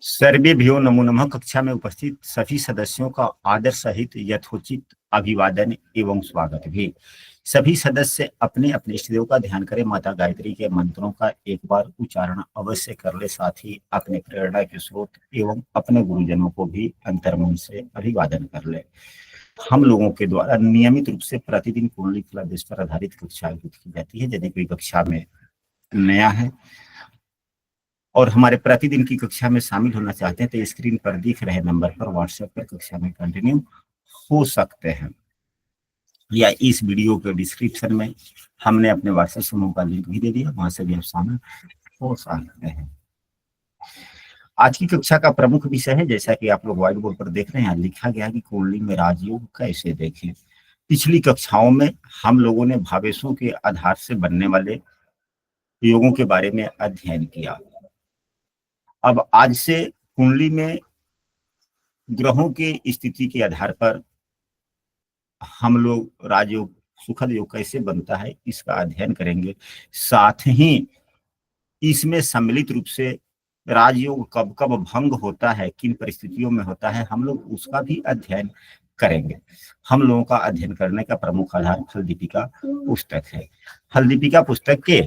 सर्वेभ्यो नमो नमः। कक्षा में उपस्थित सभी सदस्यों का आदर सहित यथोचित अभिवादन एवं स्वागत भी। सभी सदस्य अपने अपने इष्टदेव का ध्यान करें। माता गायत्री के मंत्रों का एक बार उच्चारण अवश्य कर ले, साथ ही अपने प्रेरणा के स्रोत एवं अपने गुरुजनों को भी अंतर्मन से अभिवादन कर ले। हम लोगों के द्वारा नियमित रूप से प्रतिदिन कुंडली क्लब पर आधारित कक्षा आयोजित की जाती है। यदि कोई कक्षा में नया है और हमारे प्रतिदिन की कक्षा में शामिल होना चाहते हैं तो स्क्रीन पर दिख रहे नंबर पर व्हाट्सएप पर कक्षा में कंटिन्यू हो सकते हैं, या इस वीडियो के डिस्क्रिप्शन में हमने अपने व्हाट्सएप समूह का लिंक भी दे दिया, वहां से भी आप शामिल हो सकते हैं। आज की कक्षा का प्रमुख विषय है, जैसा कि आप लोग व्हाइट बोर्ड पर देख रहे हैं, लिखा गया कि कुंडली में राजयोग कैसे देखें। पिछली कक्षाओं में हम लोगों ने भावेशों के आधार से बनने वाले योगों के बारे में अध्ययन किया। अब आज से कुंडली में ग्रहों के स्थिति के आधार पर हम लोग राजयोग सुखद योग कैसे बनता है इसका अध्ययन करेंगे। साथ ही इसमें सम्मिलित रूप से राजयोग कब कब भंग होता है, किन परिस्थितियों में होता है, हम लोग उसका भी अध्ययन करेंगे। हम लोगों का अध्ययन करने का प्रमुख आधार फलदीपिका पुस्तक है। फलदीपिका पुस्तक के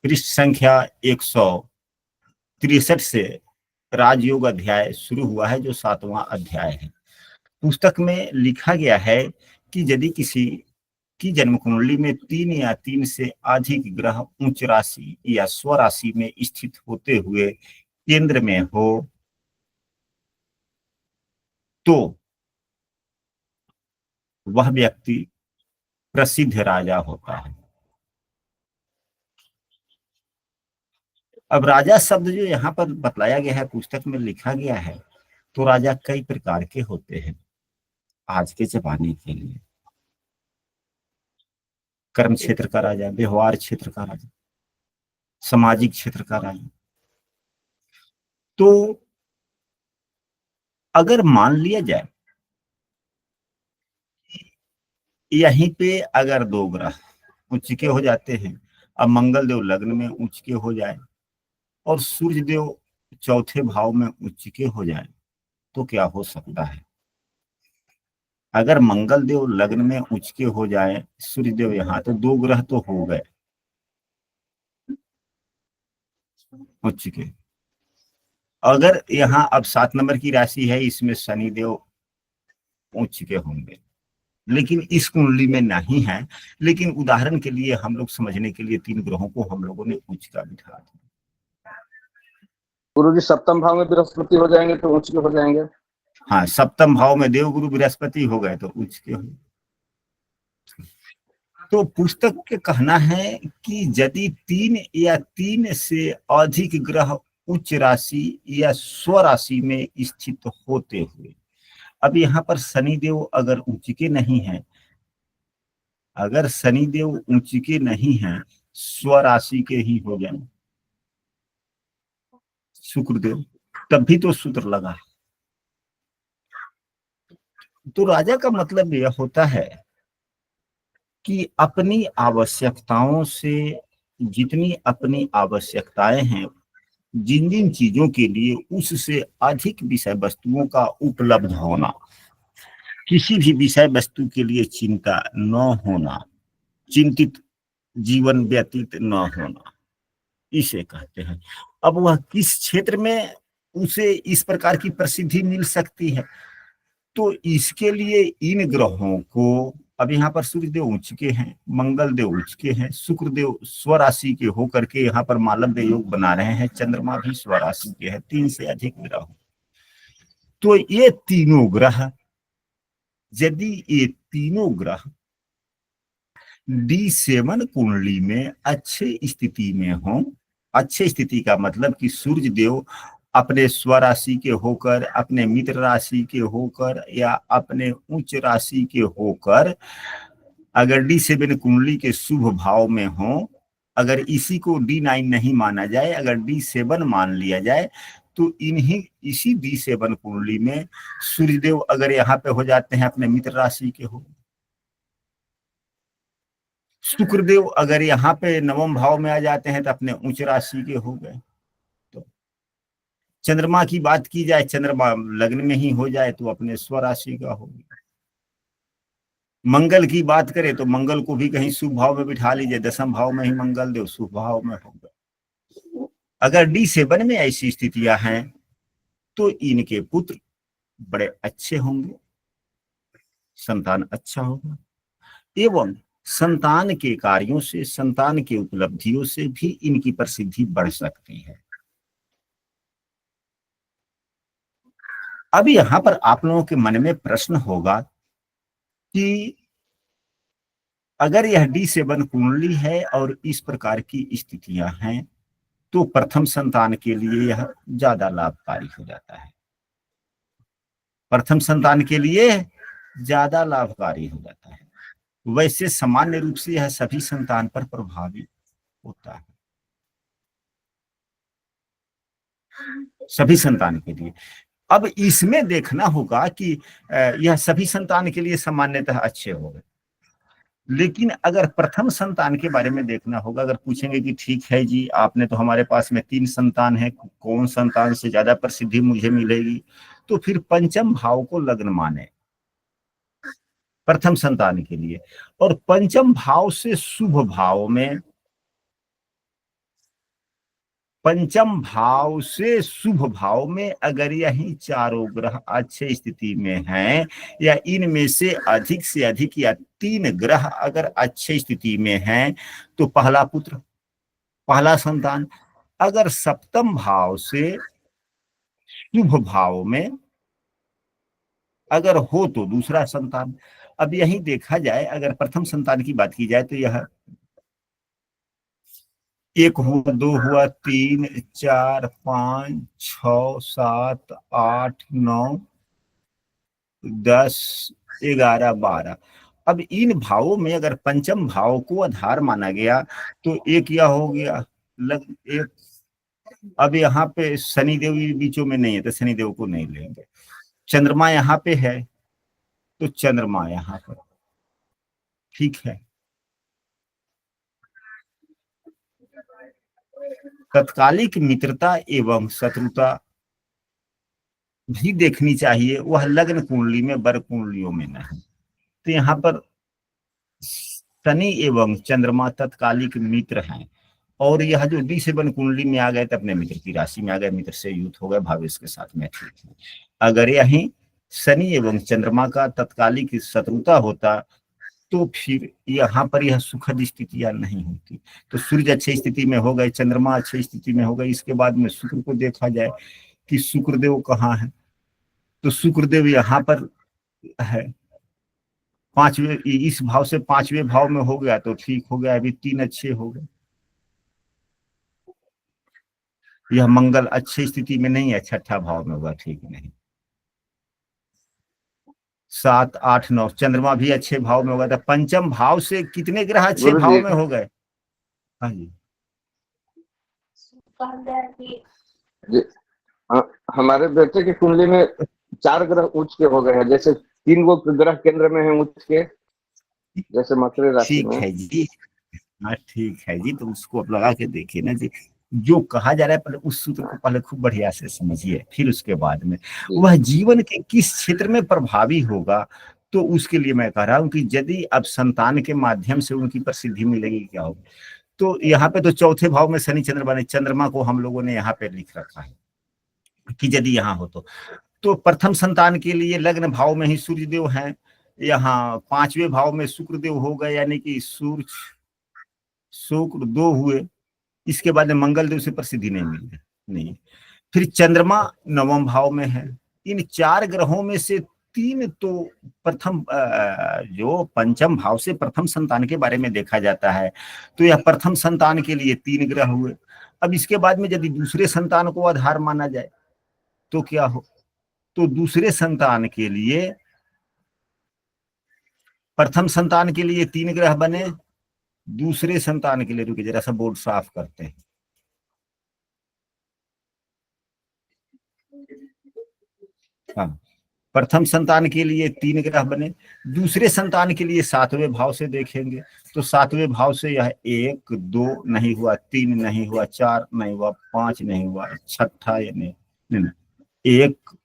पृष्ठ संख्या 163 से राजयोग अध्याय शुरू हुआ है, जो 7वां अध्याय है। पुस्तक में लिखा गया है कि यदि किसी की जन्म कुंडली में 3 या 3 से अधिक ग्रह उच्च राशि या स्वराशि में स्थित होते हुए केंद्र में हो तो वह व्यक्ति प्रसिद्ध राजा होता है। अब राजा शब्द जो यहाँ पर बतलाया गया है, पुस्तक में लिखा गया है, तो राजा कई प्रकार के होते हैं आज के जमाने के लिए। कर्म क्षेत्र का राजा, व्यवहार क्षेत्र का राजा, सामाजिक क्षेत्र का राजा। तो अगर मान लिया जाए यहीं पे अगर 2 ग्रह उच्च के हो जाते हैं, अब मंगल देव लग्न में उच्च के हो जाए और सूर्य देव चौथे भाव में उच्च के हो जाए तो क्या हो सकता है? अगर मंगल देव लग्न में उच्च के हो जाए, सूर्य देव यहाँ, तो 2 ग्रह तो हो गए उच्च के। अगर यहाँ अब 7 नंबर की राशि है, इसमें शनि देव उच्च के होंगे, लेकिन इस कुंडली में नहीं है। लेकिन उदाहरण के लिए हम लोग समझने के लिए 3 ग्रहों को हम लोगों ने उच्च का बिठा दिया। गुरु जी 7म भाव में बृहस्पति हो जाएंगे तो उच्च के हो जाएंगे। हाँ, 7म भाव में देव गुरु बृहस्पति हो गए तो उच्च के हो। तो पुस्तक के कहना है कि यदि 3 या 3 से अधिक ग्रह उच्च राशि या स्वराशि में स्थित होते हुए, अब यहाँ पर शनिदेव अगर उच्च के नहीं है, अगर शनिदेव उच्च के नहीं है, स्वराशि के ही हो जाए शुक्रदेव, तब भी तो सूत्र लगा। तो राजा का मतलब यह होता है कि अपनी आवश्यकताओं से, जितनी अपनी आवश्यकताएं हैं, जिन जिन चीजों के लिए उससे अधिक विषय वस्तुओं का उपलब्ध होना, किसी भी विषय वस्तु के लिए चिंता न होना, चिंतित जीवन व्यतीत न होना, इसे कहते हैं। अब वह किस क्षेत्र में उसे इस प्रकार की प्रसिद्धि मिल सकती है, तो इसके लिए इन ग्रहों को, अब यहाँ पर सूर्य देव उच्च के हैं, मंगल देव उच्च के हैं, शुक्र देव स्वराशि के होकर के यहाँ पर मालव्य योग बना रहे हैं, चंद्रमा भी स्वराशि के हैं, 3 से अधिक ग्रह। तो ये तीनों ग्रह, यदि ये तीनों ग्रह D7 कुंडली में अच्छे स्थिति में हो, अच्छे स्थिति का मतलब कि सूर्य देव अपने स्वराशि के होकर, अपने मित्र राशि के होकर या अपने उच्च राशि के होकर, अगर D7 कुंडली के शुभ भाव में हो, अगर इसी को D9 नहीं माना जाए, अगर D7 मान लिया जाए, तो इसी D7 कुंडली में सूर्यदेव अगर यहाँ पे हो जाते हैं अपने मित्र राशि के हो, शुक्रदेव अगर यहाँ पे 9वें भाव में आ जाते हैं तो अपने उच्च राशि के हो गए, चंद्रमा की बात की जाए, चंद्रमा लग्न में ही हो जाए तो अपने स्वराशि का होगा। मंगल की बात करें तो मंगल को भी कहीं शुभ भाव में बिठा लीजिए, 10वें भाव में ही मंगल देव शुभ भाव में होगा। अगर D7 में ऐसी स्थितियां हैं तो इनके पुत्र बड़े अच्छे होंगे, संतान अच्छा होगा, एवं संतान के कार्यों से, संतान की उपलब्धियों से भी इनकी प्रसिद्धि बढ़ सकती है। अब यहां पर आप लोगों के मन में प्रश्न होगा कि अगर यह D7 कुंडली है और इस प्रकार की स्थितियां हैं तो प्रथम संतान के लिए यह ज्यादा लाभकारी हो जाता है, प्रथम संतान के लिए ज्यादा लाभकारी हो जाता है। वैसे सामान्य रूप से यह सभी संतान पर प्रभावी होता है, सभी संतान के लिए। अब इसमें देखना होगा कि यह सभी संतान के लिए सामान्यतः अच्छे होंगे, लेकिन अगर प्रथम संतान के बारे में देखना होगा, अगर पूछेंगे कि ठीक है जी आपने तो हमारे पास में 3 संतान है, कौन संतान से ज्यादा प्रसिद्धि मुझे मिलेगी, तो फिर पंचम भाव को लग्न माने प्रथम संतान के लिए। और पंचम भाव से शुभ भाव में, पंचम भाव से शुभ भाव में अगर यही चारों ग्रह अच्छे स्थिति में हैं, या इनमें से अधिक या 3 ग्रह अगर अच्छे स्थिति में हैं, तो पहला पुत्र, पहला संतान। अगर सप्तम भाव से शुभ भाव में अगर हो तो दूसरा संतान। अब यही देखा जाए, अगर प्रथम संतान की बात की जाए तो यह 1 हुआ, 2 हुआ, 3, 4, 5, 6, 7, 8, 9, 10, 11, 12। अब इन भावों में अगर पंचम भाव को आधार माना गया तो एक यह हो गया एक। अब यहाँ पे शनिदेव बीचों में नहीं है तो शनिदेव को नहीं लेंगे। चंद्रमा यहाँ पे है तो चंद्रमा यहाँ पर ठीक है। तत्कालिक मित्रता एवं शत्रुता भी देखनी चाहिए, वह लग्न कुंडली में, बर कुंडलियों में नहीं। तो यहाँ पर शनि एवं चंद्रमा तत्कालिक मित्र हैं, और यह जो D7 कुंडली में आ गए तो अपने मित्र की राशि में आ गए, मित्र से युद्ध हो गए, भावेश के साथ में ठीक है। अगर यही शनि एवं चंद्रमा का तत्कालिक शत्रुता होता तो फिर यहाँ पर यह सुखद स्थितियां नहीं होती। तो सूर्य अच्छी स्थिति में हो गए, चंद्रमा अच्छी स्थिति में हो गए, इसके बाद में शुक्र को देखा जाए कि शुक्रदेव कहाँ है, तो शुक्रदेव यहाँ पर है 5वें, इस भाव से 5वें भाव में हो गया तो ठीक हो गया, अभी 3 अच्छे हो गए। यह मंगल अच्छी स्थिति में नहीं है, 6ठा भाव में होगा, ठीक नहीं। 7, 8, 9 चंद्रमा भी अच्छे भाव में होगा, था पंचम भाव से कितने ग्रह अच्छे गुरु भाव जी, में हो गए? हाँ जी जी, हमारे बेटे की कुंडली में 4 ग्रह उच्च के हो गए हैं, जैसे 3 वो ग्रह केंद्र में है उच्च के, जैसे मकर राशि ठीक में। है जी, हाँ ठीक है जी, तो उसको आप लगा के देखिए ना जी, जो कहा जा रहा है पहले उस सूत्र को पहले खूब बढ़िया से समझिए, फिर उसके बाद में वह जीवन के किस क्षेत्र में प्रभावी होगा। तो उसके लिए मैं कह रहा हूं कि यदि अब संतान के माध्यम से उनकी प्रसिद्धि मिलेगी, क्या होगी। तो यहाँ पे तो चौथे भाव में शनि चंद्रमा ने, चंद्रमा को हम लोगों ने यहाँ पे लिख रखा है कि यदि यहाँ हो तो प्रथम संतान के लिए लग्न भाव में ही सूर्यदेव हैं, यहाँ 5वें भाव में शुक्रदेव हो गए, यानी कि सूर्य शुक्र 2 हुए, इसके बाद में मंगल देव से प्रसिद्धि नहीं मिल नहीं। फिर चंद्रमा 9वें भाव में है। इन 4 ग्रहों में से 3 तो प्रथम, जो पंचम भाव से प्रथम संतान के बारे में देखा जाता है, तो यह प्रथम संतान के लिए 3 ग्रह हुए। अब इसके बाद में यदि दूसरे संतान को आधार माना जाए तो क्या हो, तो दूसरे संतान के लिए, प्रथम संतान के लिए 3 ग्रह बने, दूसरे संतान के लिए, रुकिए जरा सा बोर्ड साफ करते हैं। हाँ, प्रथम संतान के लिए 3 ग्रह बने, दूसरे संतान के लिए 7वें भाव से देखेंगे तो 7वें भाव से यह 1, 2 नहीं हुआ, 3 नहीं हुआ, 4 नहीं हुआ, 5 नहीं हुआ, 6ठा यानी नहीं ना, एक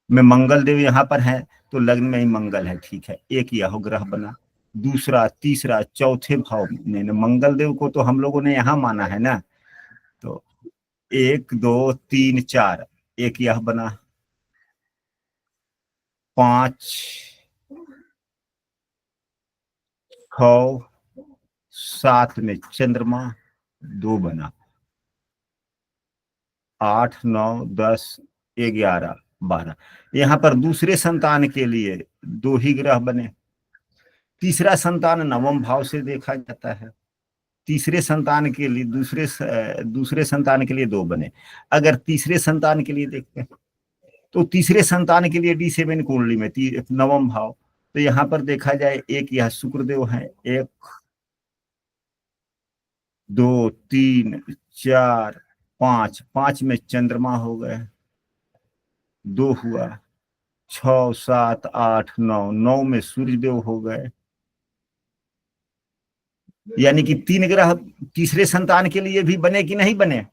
में मंगल देव यहाँ पर है तो लग्न में ही मंगल है, ठीक है, एक यह ग्रह बना, दूसरा तीसरा चौथे भाव में ना, मंगल देव को तो हम लोगों ने यहाँ माना है ना, तो 1 2 3 4, एक यह बना, 5 6 7 में चंद्रमा 2 बना, 8 9 10 11 12, यहाँ पर दूसरे संतान के लिए 2 ही ग्रह बने। तीसरा संतान नवम भाव से देखा जाता है, तीसरे संतान के लिए दूसरे संतान के लिए 2 बने। अगर तीसरे संतान के लिए देखते हैं तो तीसरे संतान के लिए D7 कुंडली में नवम भाव, तो यहाँ पर देखा जाए एक यह शुक्रदेव है, 1 2 3 4 5, 5 में चंद्रमा हो गए, 2 हुआ, 6 7 8 9, 9 में सूर्यदेव हो गए, यानी कि 3 ग्रह तीसरे संतान के लिए भी बने कि नहीं बने।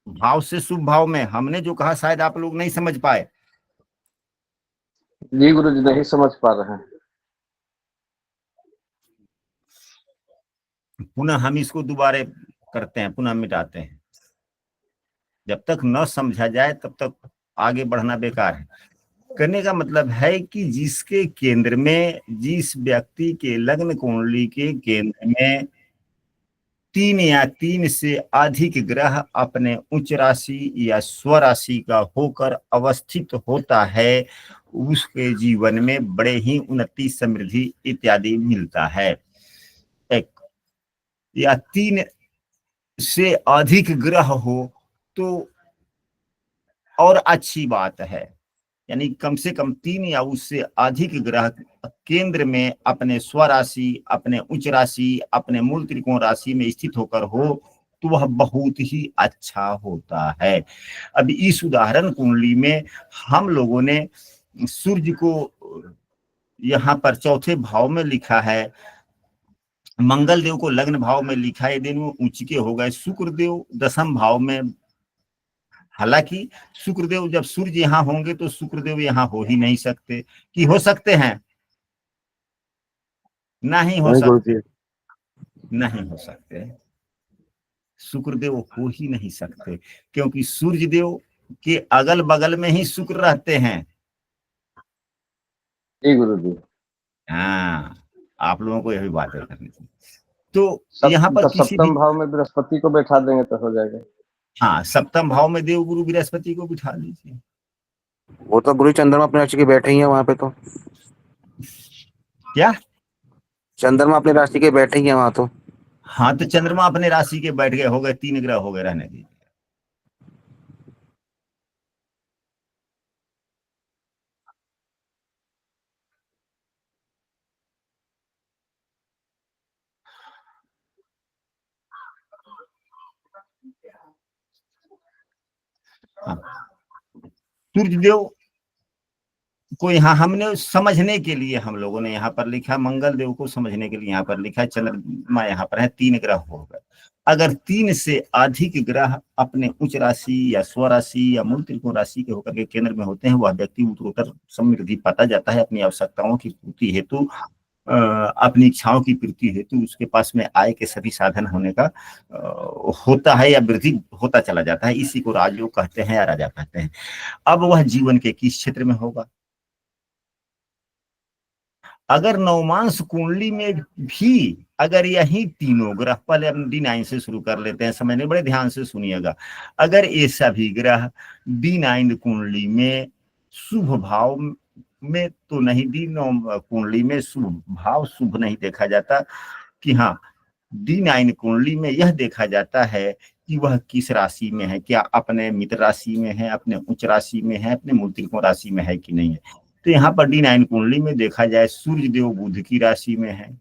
भाव से शुभ भाव में हमने जो कहा शायद आप लोग नहीं समझ पाए। जी गुरु जी, नहीं समझ पा रहे हैं। पुनः हम इसको दोबारा करते हैं, पुनः मिटाते हैं, जब तक न समझा जाए तब तक आगे बढ़ना बेकार है। करने का मतलब है कि जिसके केंद्र में, जिस व्यक्ति के लग्न कुंडली के केंद्र में 3 या 3 से अधिक ग्रह अपने उच्च राशि या स्वराशि का होकर अवस्थित होता है, उसके जीवन में बड़े ही उन्नति, समृद्धि इत्यादि मिलता है। एक या 3 से अधिक ग्रह हो तो और अच्छी बात है, यानी कम से कम 3 या उससे अधिक ग्रह केंद्र में अपने स्वराशि, अपने उच्च राशि, अपने मूल त्रिकोण राशि में स्थित होकर हो तो वह बहुत ही अच्छा होता है। अब इस उदाहरण कुंडली में हम लोगों ने सूर्य को यहाँ पर चौथे भाव में लिखा है, मंगल देव को लग्न भाव में लिखा है, दिन वो ऊंच के हो गए, शुक्रदेव 10th भाव में। हालांकि शुक्रदेव जब सूर्य यहाँ होंगे तो शुक्रदेव यहाँ हो ही नहीं सकते, कि हो सकते हैं? नहीं हो सकते, नहीं हो सकते, शुक्रदेव हो ही नहीं सकते, क्योंकि सूर्य देव के अगल बगल में ही शुक्र रहते हैं। जी गुरु जी। हाँ, आप लोगों को यही बात करनी चाहिए। तो यहाँ पर किसी भी 7th भाव में बृहस्पति को बैठा देंगे तो हो जाएगा। हाँ, 7th भाव में देव गुरु बृहस्पति को बिठा लीजिए। वो तो गुरु चंद्रमा अपने राशि के बैठे ही है वहां पे, तो क्या चंद्रमा अपनी राशि के बैठे ही है वहां तो। हाँ, तो चंद्रमा अपने राशि के बैठ गए, हो गए 3 ग्रह हो गए, रहने दीजिए। सूर्यदेव को यहाँ हमने समझने के लिए हम लोगों ने यहाँ पर लिखा, मंगल देव को समझने के लिए यहाँ पर लिखा, चंद्रमा यहाँ पर है, 3 ग्रह हो गए। अगर 3 से अधिक ग्रह अपने उच्च राशि या स्वराशि या मूल त्रिकोण राशि के होकर के केंद्र में होते हैं, वह व्यक्ति उत्तरोत्तर समृद्धि पाता जाता है, अपनी आवश्यकताओं की पूर्ति हेतु, अपनी इच्छाओं की पूर्ति हेतु उसके पास में आय के सभी साधन होने का होता है या वृद्धि होता चला जाता है। इसी को राजयोग कहते हैं या राजा कहते हैं। अब वह जीवन के किस क्षेत्र में होगा? अगर नवमांश कुंडली में भी अगर यही तीनों ग्रह, पहले हम D9 से शुरू कर लेते हैं, समझने बड़े ध्यान से सुनिएगा। अगर ये सभी ग्रह D9 कुंडली में शुभ भाव में तो नहीं, D9 कुंडली में शुभ भाव शुभ नहीं देखा जाता, कि हाँ D9 कुंडली में यह देखा जाता है कि वह किस राशि में है, क्या अपने मित्र राशि में है, अपने उच्च राशि में है, अपने मूल त्रिकोण राशि में है कि नहीं है। तो यहाँ पर D9 कुंडली में देखा जाए सूर्य देव बुध की राशि में है,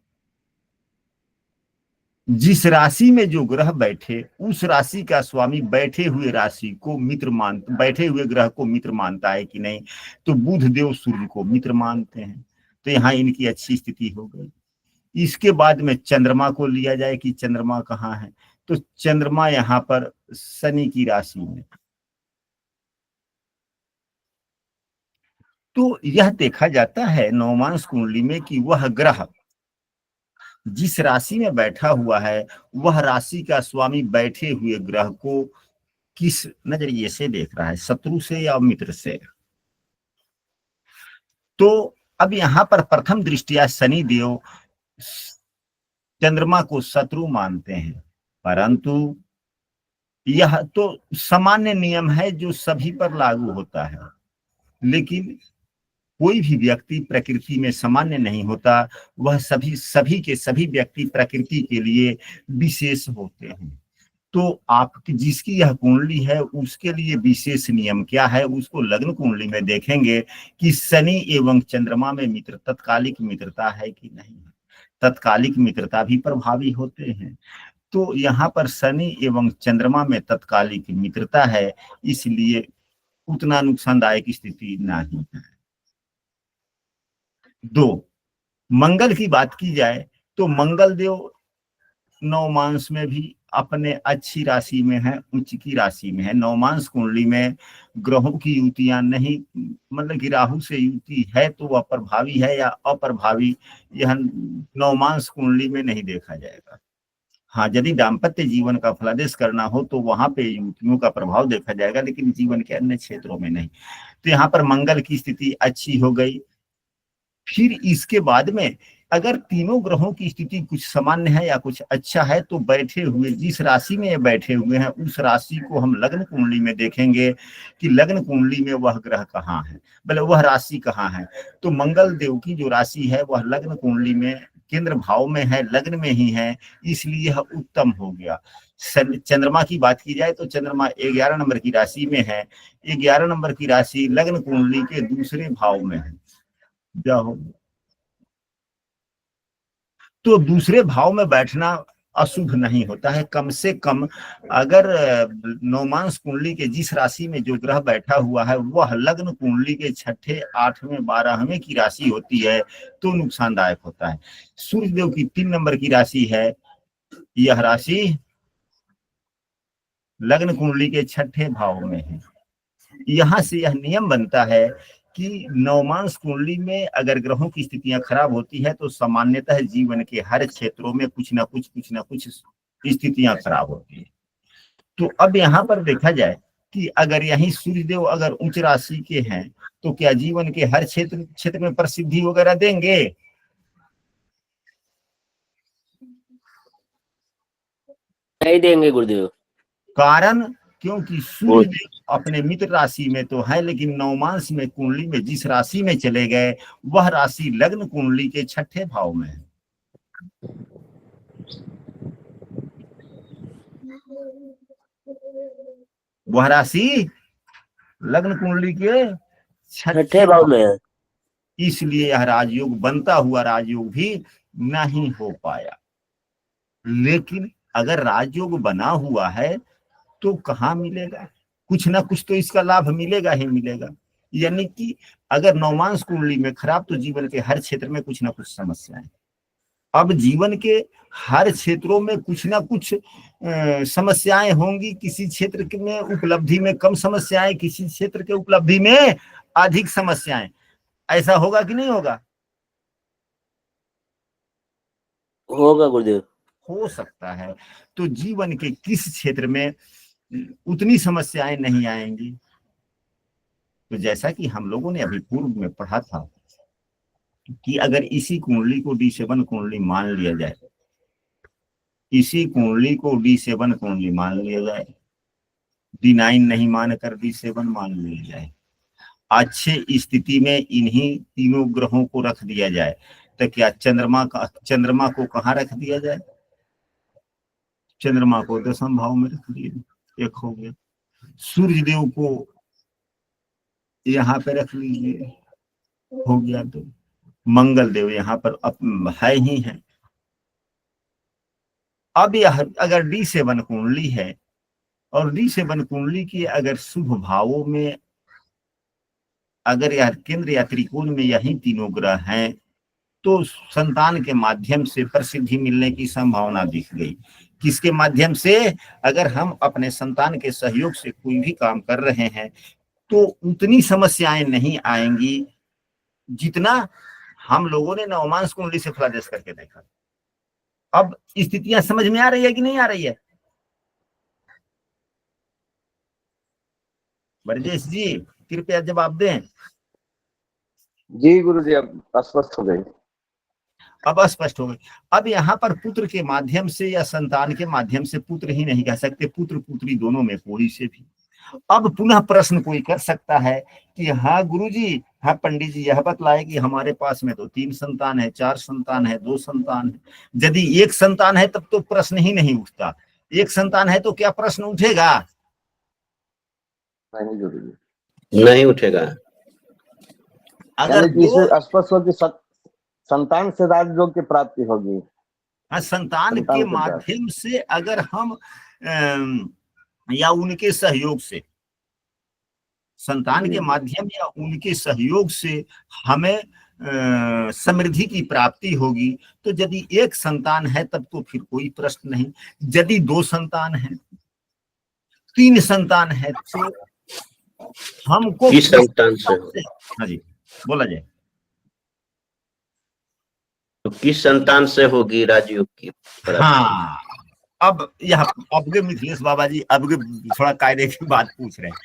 जिस राशि में जो ग्रह बैठे उस राशि का स्वामी बैठे हुए राशि को मित्र बैठे हुए ग्रह को मित्र मानता है कि नहीं, तो बुध देव सूर्य को मित्र मानते हैं, तो यहाँ इनकी अच्छी स्थिति हो गई। इसके बाद में चंद्रमा को लिया जाए कि चंद्रमा कहाँ है, तो चंद्रमा यहाँ पर शनि की राशि में। तो यह देखा जाता है नवमांश कुंडली में कि वह ग्रह जिस राशि में बैठा हुआ है, वह राशि का स्वामी बैठे हुए ग्रह को किस नजरिए से देख रहा है, शत्रु से या मित्र से। तो अब यहां पर प्रथम दृष्टिया शनि देव चंद्रमा को शत्रु मानते हैं, परंतु यह तो सामान्य नियम है जो सभी पर लागू होता है, लेकिन कोई भी व्यक्ति प्रकृति में सामान्य नहीं होता, वह सभी के सभी व्यक्ति प्रकृति के लिए विशेष होते हैं। तो आपकी जिसकी यह कुंडली है उसके लिए विशेष नियम क्या है, उसको लग्न कुंडली में देखेंगे कि शनि एवं चंद्रमा में मित्र तत्कालिक मित्रता है कि नहीं है। तत्कालिक मित्रता भी प्रभावी होते हैं। तो यहाँ पर शनि एवं चंद्रमा में तत्कालिक मित्रता है, इसलिए उतना नुकसानदायक स्थिति नहीं है। 2, मंगल की बात की जाए तो मंगल देव नवमांश में भी अपने अच्छी राशि में है, उच्च की राशि में है। नवमांश कुंडली में ग्रहों की युतियां नहीं, मतलब कि राहु से युति है तो वह प्रभावी है या अप्रभावी, यह नवमांश कुंडली में नहीं देखा जाएगा। हाँ, यदि दाम्पत्य जीवन का फलादेश करना हो तो वहां पे युतियों का प्रभाव देखा जाएगा, लेकिन जीवन के अन्य क्षेत्रों में नहीं। तो यहाँ पर मंगल की स्थिति अच्छी हो गई। फिर इसके बाद में अगर तीनों ग्रहों की स्थिति कुछ सामान्य है या कुछ अच्छा है, तो बैठे हुए जिस राशि में ये बैठे हुए हैं उस राशि को हम लग्न कुंडली में देखेंगे कि लग्न कुंडली में वह ग्रह कहाँ है, मतलब वह राशि कहाँ है। तो मंगल देव की जो राशि है वह लग्न कुंडली में केंद्र भाव में है, लग्न में ही है, इसलिए यह उत्तम हो गया। चंद्रमा की बात की जाए तो चंद्रमा 11 नंबर की राशि में है। 11 नंबर की राशि लग्न कुंडली के दूसरे भाव में है। तो दूसरे भाव में बैठना अशुभ नहीं होता है। कम से कम अगर नवमांश कुंडली के जिस राशि में जो ग्रह बैठा हुआ है वह लग्न कुंडली के 6ठे, 8वें, 12वें की राशि होती है तो नुकसानदायक होता है। सूर्य देव की 3 नंबर की राशि है, यह राशि लग्न कुंडली के 6ठे भाव में है। यहां से यह नियम बनता है कि नवमांश कुंडली में अगर ग्रहों की स्थितियां खराब होती है तो सामान्यतः जीवन के हर क्षेत्रों में कुछ ना कुछ स्थितियां खराब होती है। तो अब यहाँ पर देखा जाए कि अगर यही सूर्यदेव अगर उच्च राशि के हैं तो क्या जीवन के हर क्षेत्र में प्रसिद्धि वगैरह देंगे? नहीं देंगे गुरुदेव। कारण क्योंकि सूर्य देव अपने मित्र राशि में तो है, लेकिन नवमांश में कुंडली में जिस राशि में चले गए वह राशि लग्न कुंडली के 6ठे भाव में है। वह राशि लग्न कुंडली के 6ठे भाव में है, इसलिए यह राजयोग बनता हुआ राजयोग भी नहीं हो पाया। लेकिन अगर राजयोग बना हुआ है तो कहाँ मिलेगा, कुछ ना कुछ तो इसका लाभ मिलेगा ही मिलेगा। यानी कि अगर नवमांश कुंडली में खराब तो जीवन के हर क्षेत्र में कुछ ना कुछ समस्याएं। अब जीवन के हर क्षेत्रों में कुछ ना कुछ समस्याएं होंगी। किसी क्षेत्र में उपलब्धि में कम समस्याएं, किसी क्षेत्र के उपलब्धि में अधिक समस्याएं। ऐसा होगा कि नहीं होगा? होगा गुरुदेव। हो सकता है। तो जीवन के किस क्षेत्र में उतनी समस्याएं नहीं आएंगी। तो जैसा कि हम लोगों ने अभी पूर्व में पढ़ा था कि अगर इसी कुंडली को D7 कुंडली मान लिया जाए, इसी कुंडली को D7 कुंडली मान लिया जाए, D9 नहीं मानकर D7 मान लिया जाए, अच्छे स्थिति में इन्हीं तीनों ग्रहों को रख दिया जाए, तो क्या चंद्रमा को कहाँ रख दिया जाए? चंद्रमा को 10वें भाव में रख दिया, एक हो गया। सूर्य देव को यहाँ पे रख लीजिए, हो गया। तो मंगल देव यहाँ पर है ही है। अब यह अगर D7 कुंडली है और D7 कुंडली की अगर शुभ भावों में अगर यह केंद्र या त्रिकोण में यही तीनों ग्रह हैं तो संतान के माध्यम से प्रसिद्धि मिलने की संभावना दिख गई। किसके माध्यम से? अगर हम अपने संतान के सहयोग से कोई भी काम कर रहे हैं तो उतनी समस्याएं नहीं आएंगी जितना हम लोगों ने नवमांश कुंडली से फलादेश करके देखा। अब स्थितियां समझ में आ रही है कि नहीं आ रही है? ब्रजेश जी कृपया जवाब दें। जी गुरुजी, अब स्पष्ट हो गई। अब स्पष्ट हो गई। अब यहाँ पर पुत्र के माध्यम से या संतान के माध्यम से, पुत्र ही नहीं कह सकते, पुत्र पुत्री दोनों में कोई से भी। अब पुनः प्रश्न कोई कर सकता है कि हाँ गुरुजी, हाँ पंडित जी, यह बतलाए कि हमारे पास में तो 3 संतान है, 4 संतान है, 2 संतान है। यदि 1 संतान है तब तो प्रश्न ही नहीं उठता। 1 संतान है तो क्या प्रश्न उठेगा? नहीं गुरुजी, नहीं उठेगा। अगर यानी कि इसमें स्पष्ट हो कि संतान से राजयोग की प्राप्ति होगी। संतान के माध्यम से अगर हम या उनके सहयोग से, संतान के माध्यम या उनके सहयोग से हमें समृद्धि की प्राप्ति होगी, तो यदि 1 संतान है तब तो फिर कोई प्रश्न नहीं। यदि 2 संतान है, 3 संतान है तो हमको किस संतान से? हाँ जी बोला जाए। तो किस संतान से होगी राजयोग की प्राप्ति? हाँ, अब यह अब के मिथिलेश बाबा जी अब के थोड़ा कायदे की बात पूछ रहे हैं।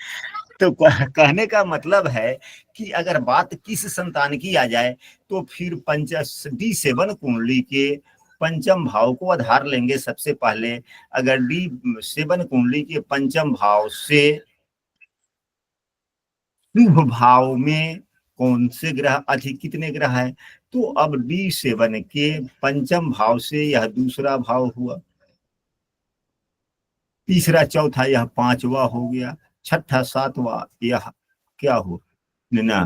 तो कहने का मतलब है कि अगर बात किस संतान की आ जाए तो फिर D7 कुंडली के पंचम भाव को आधार लेंगे सबसे पहले। अगर D7 कुंडली के पंचम भाव से शुभ भाव में कौन से ग्रह अधिक, कितने ग्रह है, तो अब D7 के पंचम भाव से यह दूसरा भाव हुआ, तीसरा चौथा यह 5वां हो गया, छठा 7वां यह क्या हो ना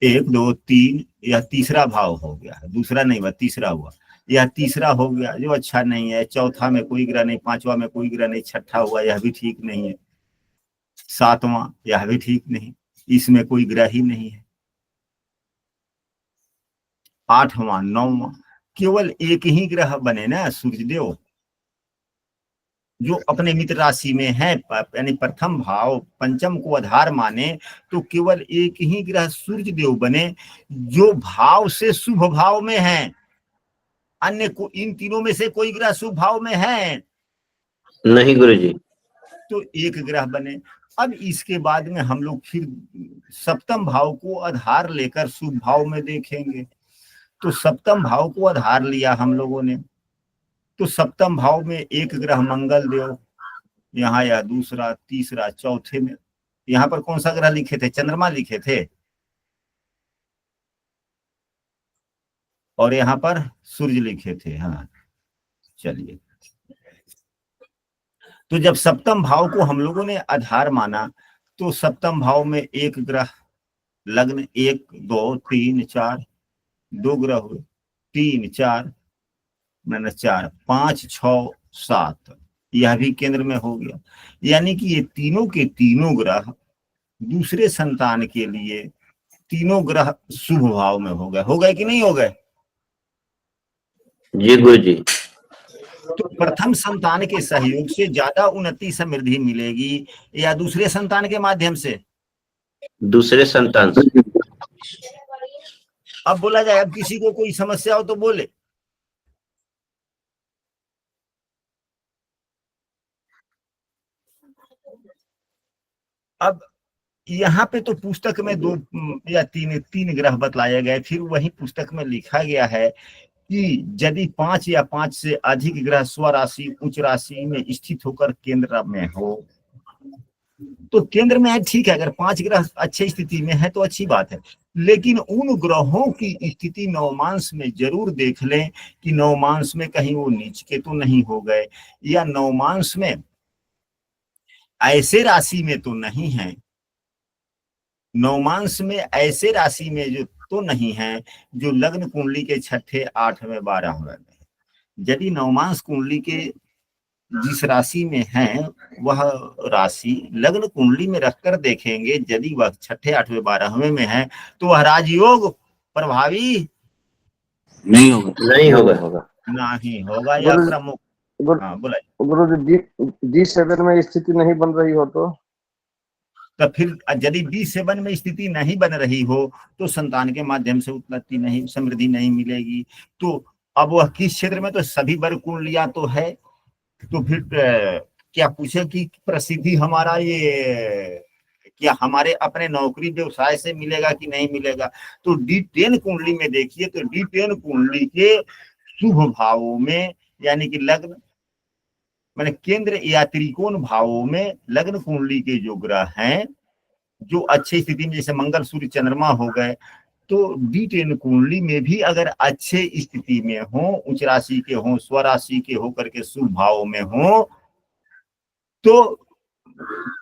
1 2 3 यह तीसरा भाव हो गया, दूसरा नहीं हुआ तीसरा हुआ, यह तीसरा हो गया जो अच्छा नहीं है। चौथा में कोई ग्रह नहीं, 5वां में कोई ग्रह नहीं, छठा हुआ यह भी ठीक नहीं है, 7वां यह भी ठीक नहीं, इसमें कोई ग्रह ही नहीं है, 8वां 9वां केवल एक ही ग्रह बने ना सूर्यदेव, जो अपने मित्र राशि में है, यानी प्रथम भाव पंचम को आधार माने तो केवल एक ही ग्रह सूर्य देव बने जो भाव से शुभ भाव में है। अन्य को इन तीनों में से कोई ग्रह शुभ भाव में है नहीं गुरुजी। तो एक ग्रह बने। अब इसके बाद में हम लोग फिर सप्तम भाव को आधार लेकर शुभ भाव में देखेंगे। तो सप्तम भाव को आधार लिया हम लोगों ने, तो सप्तम भाव में एक ग्रह मंगल देव, यहाँ या दूसरा तीसरा चौथे में, यहाँ पर कौन सा ग्रह लिखे थे? चंद्रमा लिखे थे, और यहाँ पर सूर्य लिखे थे। हाँ चलिए, तो जब सप्तम भाव को हम लोगों ने आधार माना तो सप्तम भाव में एक ग्रह लग्न, 1 2 3 4 2 ग्रह हुए, 3 4 4 5 6 7 यह भी केंद्र में हो गया। यानी कि ये तीनों के तीनों ग्रह दूसरे संतान के लिए तीनों ग्रह शुभ भाव में हो गए कि नहीं हो गए? जी गुरुजी। तो प्रथम संतान के सहयोग से ज्यादा उन्नति समृद्धि मिलेगी या दूसरे संतान के माध्यम से? दूसरे संतान से। अब बोला जाए, अब किसी को कोई समस्या हो तो बोले। अब यहाँ पे तो पुस्तक में 2 या 3 ग्रह बतलाए गए, फिर वही पुस्तक में लिखा गया है कि यदि 5 या 5 से अधिक ग्रह स्वराशि उच्च राशि में स्थित होकर केंद्र में हो तो केंद्र में है, ठीक है। अगर 5 ग्रह अच्छी स्थिति में है तो अच्छी बात है, लेकिन उन ग्रहों की स्थिति नवमांश में जरूर देख लें कि नवमांश में कहीं वो नीच के तो नहीं हो गए, या नवमांश में ऐसे राशि में तो नहीं है, नवमांश में ऐसे राशि में जो तो नहीं है जो लग्न कुंडली के 6ठे 8वें 12वें में। यदि नवमांश कुंडली के जिस राशि में है वह राशि लग्न कुंडली में रखकर देखेंगे, यदि वह 6ठे 8वें 12वें में है तो वह राजयोग प्रभावी नहीं होगा। नहीं होगा। होगा। नहीं होगा या गुरु प्रमुख। गुरु हाँ बोला। गुरु जी D7 में स्थिति नहीं बन रही हो तो फिर यदि D7 में स्थिति नहीं बन रही हो तो संतान के माध्यम से उत्पत्ति नहीं, समृद्धि नहीं मिलेगी। तो अब वह किस क्षेत्र में, तो सभी वर्ग कुंडलियां तो है। तो फिर क्या पूछे कि प्रसिद्धि हमारा ये क्या हमारे अपने नौकरी व्यवसाय से मिलेगा कि नहीं मिलेगा। तो D10 कुंडली में देखिए, तो D10 कुंडली के शुभ भावों में, यानी कि लग्न माने केंद्र या त्रिकोण भावों में लग्न कुंडली के जो ग्रह हैं, जो अच्छी स्थिति में, जैसे मंगल सूर्य चंद्रमा हो गए, तो D10 कुंडली में भी अगर अच्छे स्थिति में हो, उच्च राशि के हो, स्वराशि के होकर के शुभ भावों में हो, तो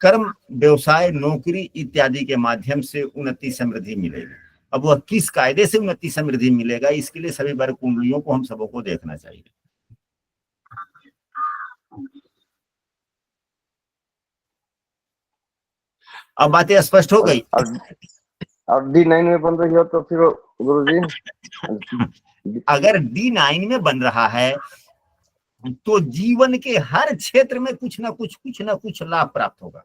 कर्म, व्यवसाय, नौकरी इत्यादि के माध्यम से उन्नति समृद्धि मिलेगी। अब वह किस कायदे से उन्नति समृद्धि मिलेगा, इसके लिए सभी वर्ग कुंडलियों को हम सबको देखना चाहिए। अब बातें स्पष्ट हो गई। और D9 में बन रही हो तो फिर गुरु जी अगर D9 में बन रहा है तो जीवन के हर क्षेत्र में कुछ ना कुछ लाभ प्राप्त होगा।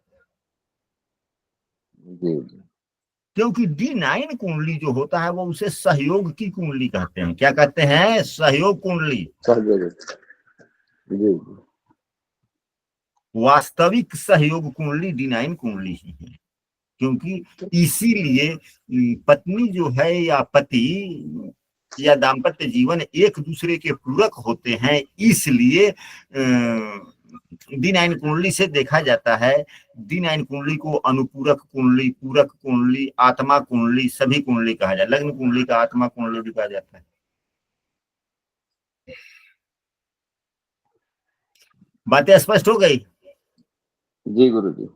जी जी क्योंकि D9 कुंडली जो होता है वो उसे सहयोग की कुंडली कहते हैं। क्या कहते हैं? सहयोग कुंडली। सहयोग। जी वास्तविक सहयोग कुंडली D9 कुंडली ही है। क्योंकि इसीलिए पत्नी जो है या पति या दाम्पत्य जीवन एक दूसरे के पूरक होते हैं। इसलिए D9 कुंडली से देखा जाता है। D9 कुंडली को अनुपूरक कुंडली, पूरक कुंडली, आत्मा कुंडली, सभी कुंडली कहा जाता है। लग्न कुंडली का आत्मा कुंडली भी कहा जाता है। बातें स्पष्ट हो गई? जी गुरु जी।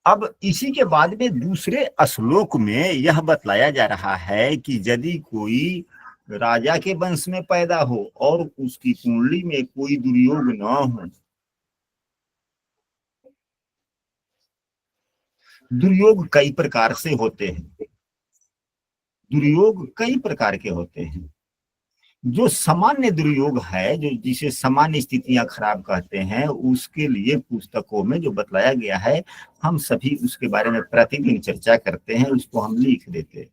अब इसी के बाद में दूसरे श्लोक में यह बतलाया जा रहा है कि यदि कोई राजा के वंश में पैदा हो और उसकी कुंडली में कोई दुर्योग न हो। दुर्योग कई प्रकार से होते हैं। दुर्योग कई प्रकार के होते हैं। जो सामान्य दुर्योग है, जो जिसे सामान्य स्थितियां खराब कहते हैं, उसके लिए पुस्तकों में जो बतलाया गया है, हम सभी उसके बारे में प्रतिदिन चर्चा करते हैं, उसको हम लिख देते हैं।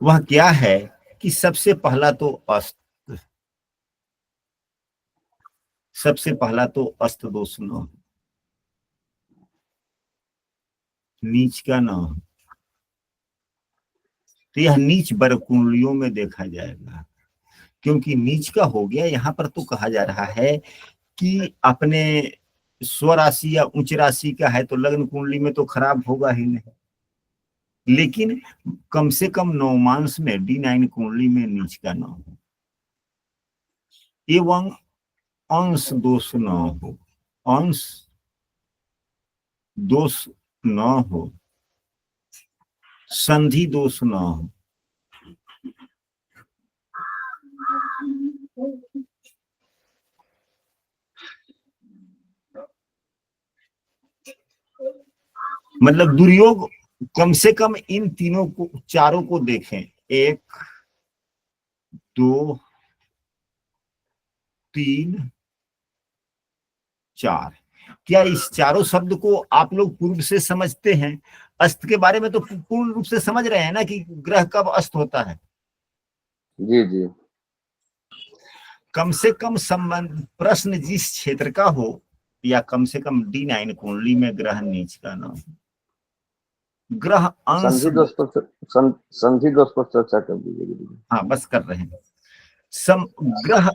वह क्या है कि सबसे पहला तो अस्त दोष न हो, नीच का न हो। तो यह नीच वर्ग कुंडलियों में देखा जाएगा। क्योंकि नीच का हो गया, यहाँ पर तो कहा जा रहा है कि अपने स्वराशि या उच्च राशि का है तो लग्न कुंडली में तो खराब होगा ही नहीं। लेकिन कम से कम नवमांश में D9 कुंडली में नीच का न हो एवं अंश दोष न हो, अंश दोष न हो, संधि दोष न हो। मतलब दुर्योग कम से कम इन तीनों को, चारों को देखें। 1 2 3 4। क्या इस चारों शब्द को आप लोग पूर्व से समझते हैं? अस्त के बारे में तो पूर्ण रूप से समझ रहे हैं ना कि ग्रह कब अस्त होता है। जी जी। कम से कम संबंध प्रश्न जिस क्षेत्र का हो, या कम से कम D9 कुंडली में ग्रह नीच का ना हो, ग्रह अंश संधि दोष पर चर्चा कर दीजिए। हाँ बस कर रहे हैं। ग्रह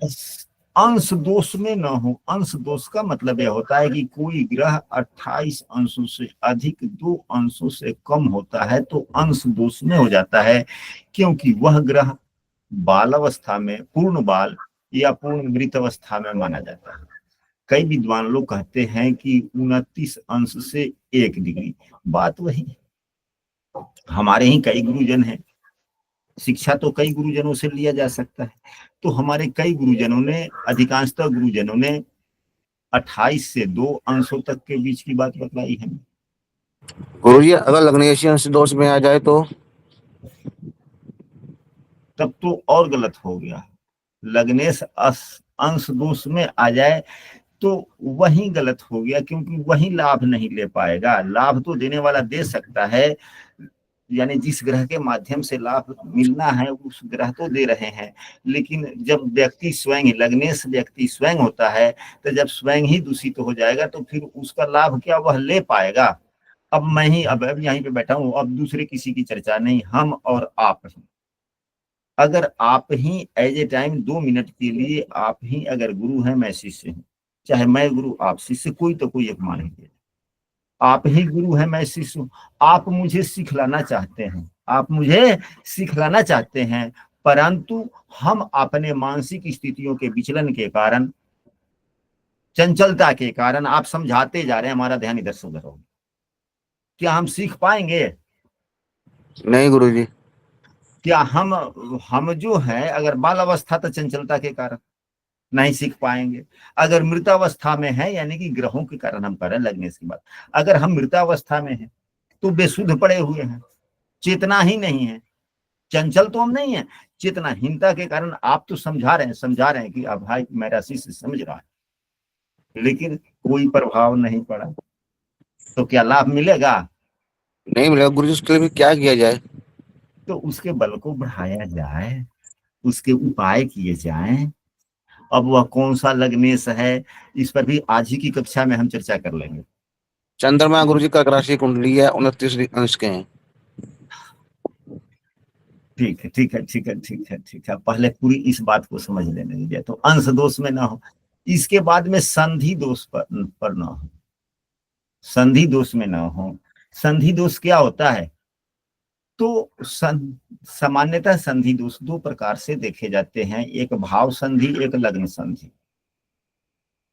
अंश दोष में न हो। अंश दोष का मतलब यह होता है कि कोई ग्रह 28 अंशों से अधिक 2 अंशों से कम होता है तो अंश दोष में हो जाता है। क्योंकि वह ग्रह बाल अवस्था में, पूर्ण बाल या पूर्ण मृत अवस्था में माना जाता है। कई विद्वान लोग कहते हैं कि 29 अंश से 1 डिग्री। बात वही है। हमारे ही कई गुरुजन हैं, शिक्षा तो कई गुरुजनों से लिया जा सकता है। तो हमारे कई गुरुजनों ने, अधिकांशतः गुरुजनों ने 28 से 2 अंशों तक के बीच की बात बतलाई है। गुरुजी अगर लग्नेशियन अंश दोष में आ जाए तो? तब तो और गलत हो गया। लग्नेश अंश दोष में आ जाए तो वही गलत हो गया, क्योंकि वही लाभ नहीं ले पाएगा। लाभ तो देने वाला दे सकता है, यानी जिस ग्रह के माध्यम से लाभ मिलना है उस ग्रह तो दे रहे हैं, लेकिन जब व्यक्ति स्वयं, लग्नेश व्यक्ति स्वयं होता है, तो जब स्वयं ही दूषित हो जाएगा तो फिर उसका लाभ क्या वह ले पाएगा। अब मैं ही अब यहीं पे बैठा हूं, अब दूसरे किसी की चर्चा नहीं, हम और आप ही। अगर आप ही एज ए टाइम 2 मिनट के लिए आप ही अगर गुरु हैं, मैं शिष्य हूं, चाहे मैं गुरु आप शिष्य, कोई तो कोई एक मानेंगे। आप ही गुरु हैं, मैं शिष्य हूं, आप मुझे सिखलाना चाहते हैं, आप मुझे सिखलाना चाहते हैं, परंतु हम अपने मानसिक स्थितियों के विचलन के कारण, चंचलता के कारण आप समझाते जा रहे हैं, हमारा ध्यान इधर से उधर हो, क्या हम सीख पाएंगे? नहीं गुरुजी। क्या हम जो है, अगर बाल अवस्था तो चंचलता के कारण नहीं सीख पाएंगे, अगर मृतावस्था में है, यानी कि ग्रहों के कारण हम कर रहे हैं लगने की बात, अगर हम मृतावस्था में हैं तो बेसुध पड़े हुए हैं, चेतना ही नहीं है, चंचल तो हम नहीं है, चेतनाहीनता के कारण आप तो समझा रहे हैं कि अब भाई मेरा शिष्य समझ रहा है, लेकिन कोई प्रभाव नहीं पड़ा, तो क्या लाभ मिलेगा? नहीं मिलेगा गुरुजी, उसके लिए भी क्या किया जाए? तो उसके बल को बढ़ाया जाए, उसके उपाय किए जाएं। अब वह कौन सा लग्नेश है, इस पर भी आज ही की कक्षा में हम चर्चा कर लेंगे। चंद्रमा गुरुजी कर्क राशि कुंडली है, 29 अंश के हैं। ठीक है, ठीक है, ठीक है, ठीक है, ठीक है, पहले पूरी इस बात को समझ लेने दीजिए, तो अंश दोष में ना हो, इसके बाद में संधि दोष पर ना हो, संधि दोष में ना हो। संधि दोष क्या होता है? तो सामान्यतः संधि दोष 2 प्रकार से देखे जाते हैं, एक भाव संधि, एक लग्न संधि।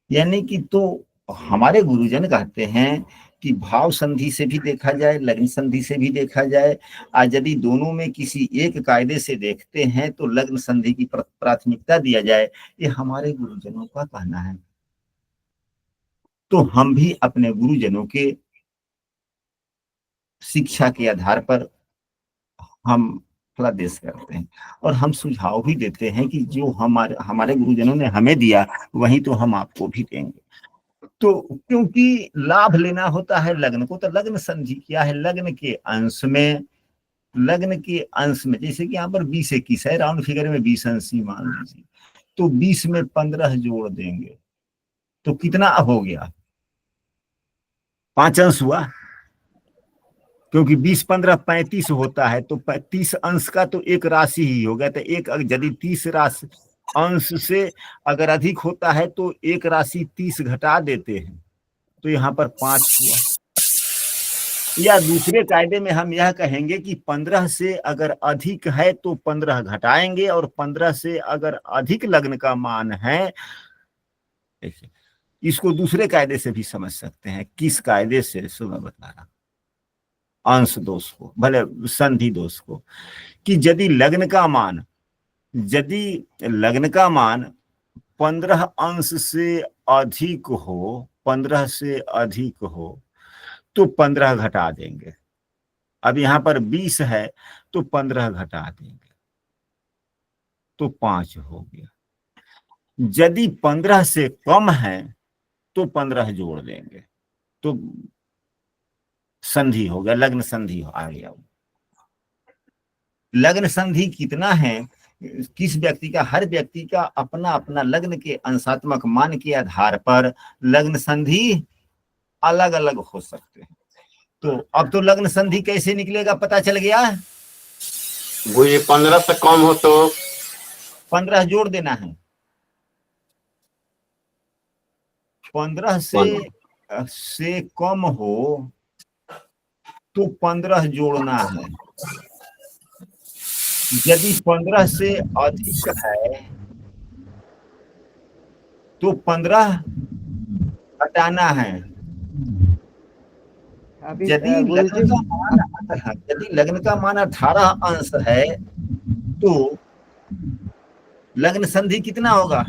यानी कि तो हमारे गुरुजन कहते हैं कि भाव संधि से भी देखा जाए, लग्न संधि से भी देखा जाए, आज यदि दोनों में किसी एक कायदे से देखते हैं तो लग्न संधि की प्राथमिकता दिया जाए, ये हमारे गुरुजनों का कहना है। तो हम भी अपने गुरुजनों के शिक्षा के आधार पर हम फलादेश करते हैं, और हम सुझाव भी देते हैं कि जो हमारे गुरुजनों ने हमें दिया वही तो हम आपको भी देंगे। तो क्योंकि लाभ लेना होता है लग्न को, तो लग्न संधि क्या है? लग्न के अंश में, लग्न के अंश में, जैसे कि यहाँ पर 20-21 है, राउंड फिगर में 20 अंश ही मान लीजिए, तो 20 में 15 जोड़ देंगे तो कितना हो गया? 5 अंश हुआ, क्योंकि 20-15 35 होता है, तो 30 अंश का तो एक राशि ही हो गया। तो एक यदि 30 राशि अंश से अगर अधिक होता है तो एक राशि 30 घटा देते हैं, तो यहाँ पर 5 हुआ। या दूसरे कायदे में हम यह कहेंगे कि 15 से अगर अधिक है तो 15 घटाएंगे, और 15 से अगर अधिक लग्न का मान है, इसको दूसरे कायदे से भी समझ सकते हैं। किस कायदे से? सो मैं बता रहा, अंश दोष को, भले संधि दोष को, कि यदि लग्न का मान 15 अंश से अधिक हो, 15 से अधिक हो तो 15 घटा देंगे। अब यहां पर 20 है तो 15 घटा देंगे तो 5 हो गया। यदि 15 से कम है तो 15 जोड़ देंगे तो संधि हो गया, लग्न संधि आ गया। लग्न संधि कितना है किस व्यक्ति का? हर व्यक्ति का अपना अपना लग्न के अंशात्मक मान के आधार पर लग्न संधि अलग अलग हो सकते हैं। तो अब तो लग्न संधि कैसे निकलेगा पता चल गया। गुरुजी 15 से कम हो तो 15 जोड़ देना है, 15 से कम हो तो 15 जोड़ना है, यदि 15 से अधिक है तो 15 हटाना है। यदि लग्न का मान 18 अंश है तो लग्न संधि कितना होगा?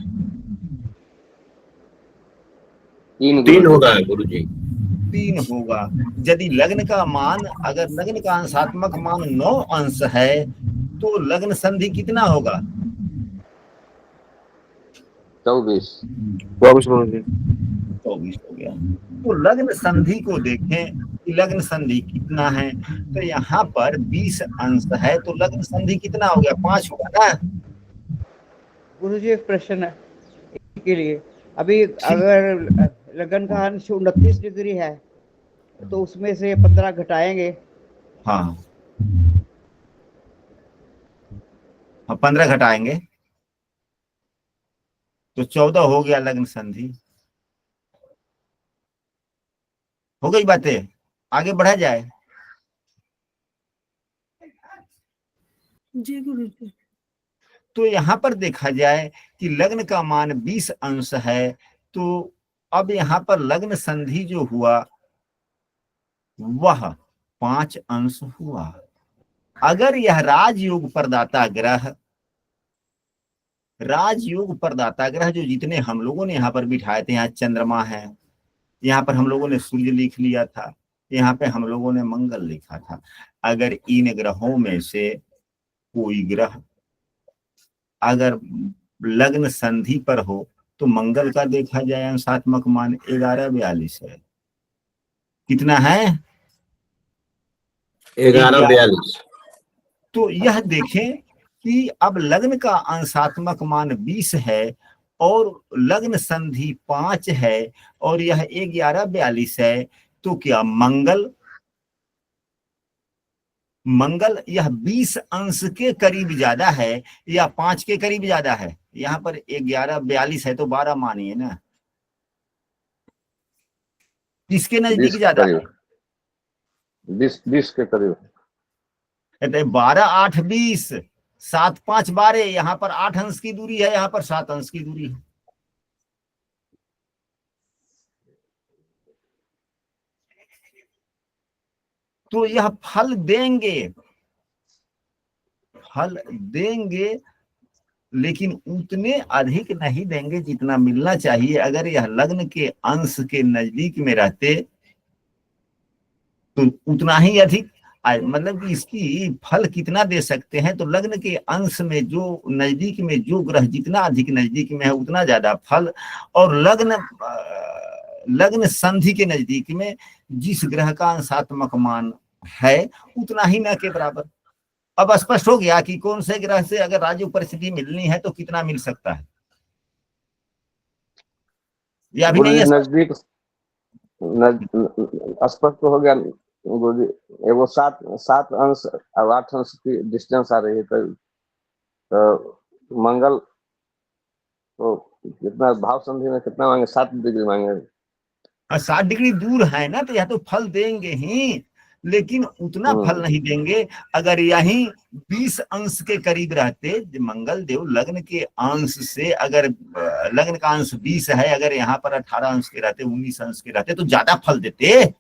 तीन तीन गुरु होगा गुरुजी। 3 होगा। यदि लग्न का मान, अगर लग्न का अंशात्मक मान 9 अंश है तो लग्न संधि कितना होगा? 24। 24 गुरु जी। 24 हो गया। तो लग्न संधि को देखें कि लग्न संधि कितना है, तो यहाँ पर 20 अंश है, तो लग्न संधि कितना हो गया? 5 हुआ ना। गुरुजी एक प्रश्न है के लिए, अभी अगर लगन का अंश 29 डिग्री है तो उसमें से 15 घटाएंगे। हाँ हाँ, 15 घटाएंगे तो 14 हो गया लग्न संधि। हो गई बातें, आगे बढ़ा जाए। जी गुरुजी। तो यहाँ पर देखा जाए कि लग्न का मान 20 अंश है, तो अब यहाँ पर लग्न संधि जो हुआ वह 5 अंश हुआ। अगर यह राजयोग प्रदाता ग्रह, राजयोग प्रदाता ग्रह जो जितने हम लोगों ने यहाँ पर बिठाए थे, यहाँ चंद्रमा है, यहाँ पर हम लोगों ने सूर्य लिख लिया था, यहाँ पे हम लोगों ने मंगल लिखा था। अगर इन ग्रहों में से कोई ग्रह अगर लग्न संधि पर हो तो मंगल का देखा जाए अंशात्मक मान 1142 है। कितना है? 1142। तो यह देखें कि अब लग्न का अंशात्मक मान 20 है और लग्न संधि 5 है और यह 1142 है, तो क्या मंगल यह 20 अंश के करीब ज्यादा है या 5 के करीब ज्यादा है? यहाँ पर 1142 है तो 12 मानिए ना, किसके 20 नजदीक के ज्यादा है? करीब, 20 के करीब। 12 8 20, 7 5 12, यहाँ पर 8 अंश की दूरी है, यहाँ पर 7 अंश की दूरी है। तो यह फल देंगे लेकिन उतने अधिक नहीं देंगे जितना मिलना चाहिए। अगर यह लग्न के अंश के नजदीक में रहते तो उतना ही अधिक, मतलब कि इसकी फल कितना दे सकते हैं, तो लग्न के अंश में जो नजदीक में जो ग्रह जितना अधिक नजदीक में है उतना ज्यादा फल, और लग्न संधि के नजदीक में जिस ग्रह का अंशात्मक मान है उतना ही न के बराबर। अब स्पष्ट हो गया कि कौन से ग्रह से अगर राजयोग परिस्थिति मिलनी है तो कितना मिल सकता है, या भी नहीं है? नजदीक स्पष्ट हो गया गुरुजी। वो 7 अंश और 8 अंश की डिस्टेंस आ रही है, तो मंगल तो कितना भाव संधि में कितना मांगे? 7 डिग्री मांगे। 7 डिग्री दूर है ना, तो यह तो फल देंगे ही, लेकिन उतना फल नहीं देंगे। अगर यही 20 अंश के करीब रहते, मंगल देव लग्न के अंश से, अगर लग्न का अंश 20 है, अगर यहाँ पर 18 अंश के रहते, 19 अंश के रहते तो ज्यादा फल देते।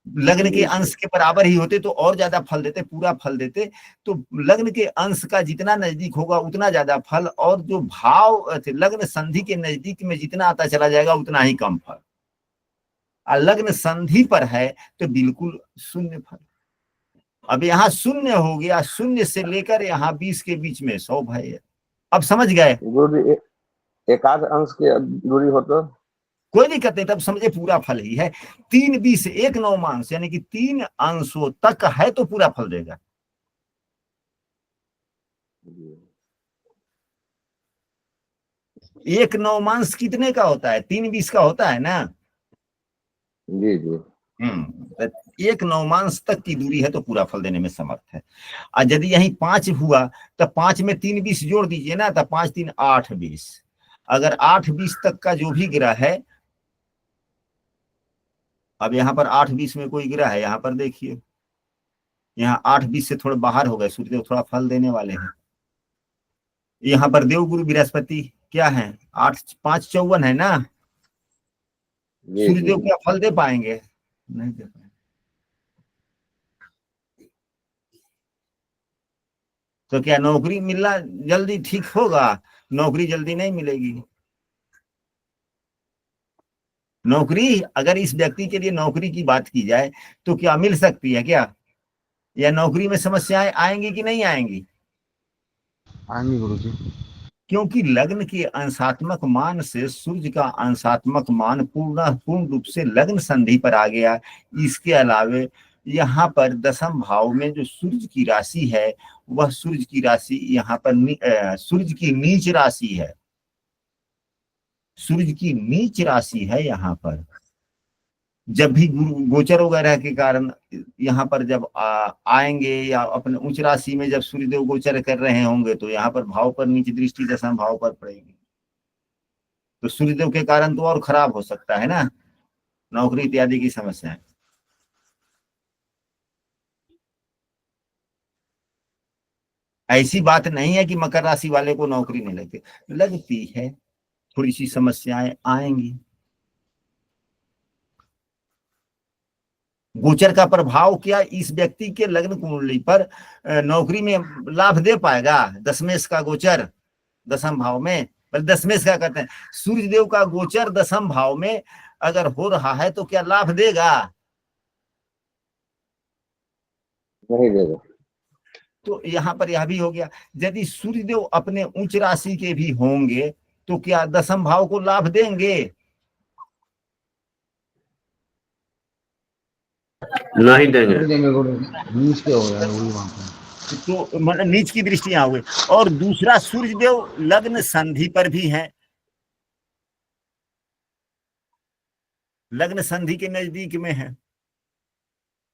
लग्न के अंश के बराबर ही होते तो और ज्यादा फल देते, पूरा फल देते। तो लग्न के अंश का जितना नजदीक होगा उतना ज्यादा फल, और जो भाव लग्न संधि के नजदीक में जितना आता चला जाएगा उतना ही कम फल। और लग्न संधि पर है तो बिल्कुल शून्य फल। अब यहाँ शून्य हो गया, शून्य से लेकर यहाँ 20 के बीच में 100 है। अब समझ गए? गुरुजी एकाध अंश की दूरी हो तो कोई दिक्कत नहीं, तब समझे पूरा फल ही है। 3 20 1 9 यानी कि 3 अंशों तक है तो पूरा फल देगा। एक 9 कितने का होता है? 3 20 का होता है ना। जी जी। 1 9 तक की दूरी है तो पूरा फल देने में समर्थ है। और यदि यही 5 हुआ तो 5 में 3 20 जोड़ दीजिए ना, तो 5 3 8 20। अगर 8 20 तक का जो भी ग्रह है, अब यहाँ पर 8 20 में कोई ग्रह है, यहाँ पर देखिए, यहाँ 8 20 से थोड़ा बाहर हो गए, सूर्यदेव थोड़ा फल देने वाले हैं। यहाँ पर देवगुरु बृहस्पति क्या है? 8 5 54 है ना। सूर्यदेव क्या फल दे पाएंगे? नहीं दे पाएंगे। तो क्या नौकरी मिलना जल्दी ठीक होगा? नौकरी जल्दी नहीं मिलेगी। नौकरी अगर इस व्यक्ति के लिए नौकरी की बात की जाए तो क्या मिल सकती है क्या, या नौकरी में समस्याएं आएंगी कि नहीं आएंगी? आएंगे गुरुजी। क्योंकि लग्न के अंशात्मक मान से सूर्य का अंशात्मक मान पूर्ण रूप से लग्न संधि पर आ गया। इसके अलावे यहाँ पर दसम भाव में जो सूर्य की राशि है वह सूर्य की राशि यहाँ पर सूर्य की नीच राशि है, सूर्य की नीच राशि है। यहाँ पर जब भी गुरु गोचर वगैरह के कारण यहाँ पर जब आएंगे या अपने उच्च राशि में जब सूर्यदेव गोचर कर रहे होंगे तो यहाँ पर भाव पर नीच दृष्टि दशम भाव पर पड़ेगी, तो सूर्यदेव के कारण तो और खराब हो सकता है ना, नौकरी इत्यादि की समस्याएं। ऐसी बात नहीं है कि मकर राशि वाले को नौकरी नहीं लगती, लगती है, थोड़ी सी समस्याएं आएंगी। गोचर का प्रभाव क्या इस व्यक्ति के लग्न कुंडली पर नौकरी में लाभ दे पाएगा? दशमेश का गोचर दसम भाव में, दशमेश क्या करते हैं, सूर्य देव का गोचर दसम भाव में अगर हो रहा है तो क्या लाभ देगा? नहीं देगा। तो यहाँ पर यह भी हो गया, यदि सूर्यदेव अपने उच्च राशि के भी होंगे तो क्या दसम भाव को लाभ देंगे? नहीं देंगे। नीच के हो रहा है वही वहां पे। तो मतलब नीच की दृष्टि यहाँ हुई। और दूसरा सूर्यदेव लग्न संधि पर भी है, लग्न संधि के नजदीक में है,